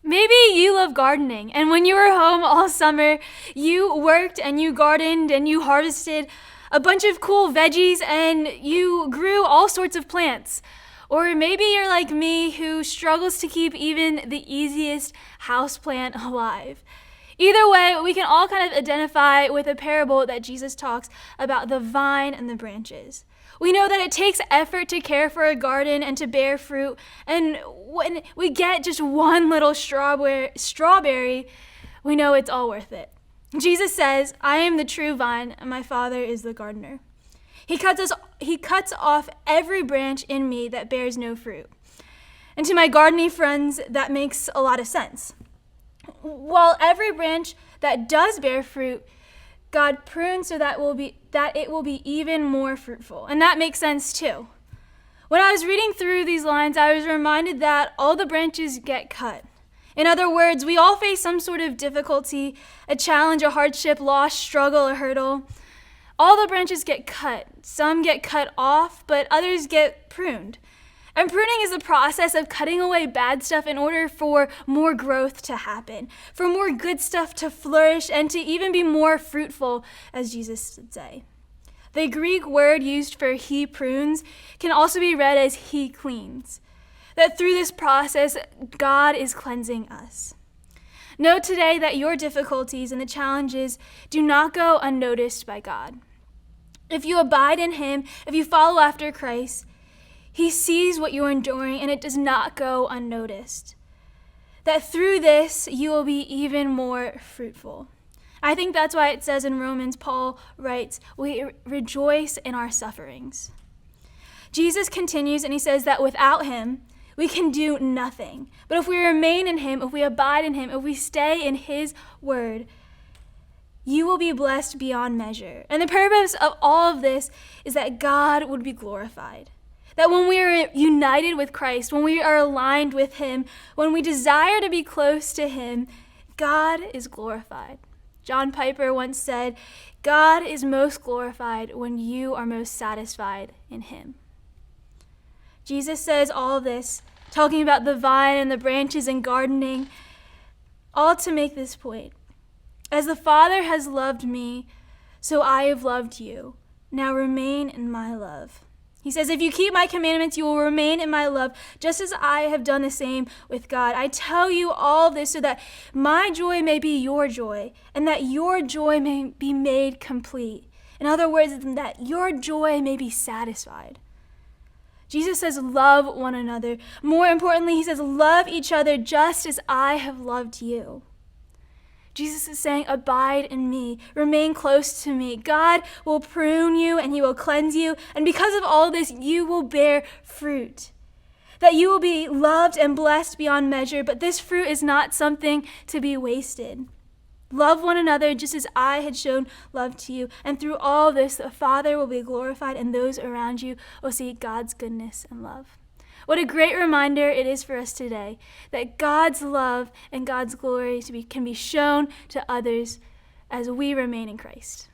Maybe you love gardening, and when you were home all summer, you worked and you gardened and you harvested a bunch of cool veggies and you grew all sorts of plants. Or maybe you're like me who struggles to keep even the easiest houseplant alive. Either way, we can all kind of identify with a parable that Jesus talks about the vine and the branches. We know that it takes effort to care for a garden and to bear fruit. And when we get just one little strawberry, we know it's all worth it. Jesus says, "I am the true vine, and my Father is the gardener." He cuts off every branch in me that bears no fruit. And to my gardening friends, that makes a lot of sense. While every branch that does bear fruit, God prunes so that it will be even more fruitful. And that makes sense too. When I was reading through these lines, I was reminded that all the branches get cut. In other words, we all face some sort of difficulty, a challenge, a hardship, loss, struggle, a hurdle. All the branches get cut. Some get cut off, but others get pruned. And pruning is the process of cutting away bad stuff in order for more growth to happen, for more good stuff to flourish and to even be more fruitful, as Jesus would say. The Greek word used for he prunes can also be read as he cleans. That through this process, God is cleansing us. Know today that your difficulties and the challenges do not go unnoticed by God. If you abide in him, if you follow after Christ, he sees what you're enduring, and it does not go unnoticed. That through this, you will be even more fruitful. I think that's why it says in Romans, Paul writes, we rejoice in our sufferings. Jesus continues, and he says that without him, we can do nothing. But if we remain in him, if we abide in him, if we stay in his word, you will be blessed beyond measure. And the purpose of all of this is that God would be glorified. That when we are united with Christ, when we are aligned with him, when we desire to be close to him, God is glorified. John Piper once said, "God is most glorified when you are most satisfied in him." Jesus says all of this, talking about the vine and the branches and gardening, all to make this point. As the Father has loved me, so I have loved you. Now remain in my love. He says, if you keep my commandments, you will remain in my love, just as I have done the same with God. I tell you all this so that my joy may be your joy, and that your joy may be made complete. In other words, that your joy may be satisfied. Jesus says, love one another. More importantly, he says, love each other just as I have loved you. Jesus is saying, abide in me, remain close to me. God will prune you and he will cleanse you. And because of all this, you will bear fruit. That you will be loved and blessed beyond measure, but this fruit is not something to be wasted. Love one another just as I had shown love to you. And through all this, the Father will be glorified and those around you will see God's goodness and love. What a great reminder it is for us today that God's love and God's glory can be shown to others as we remain in Christ.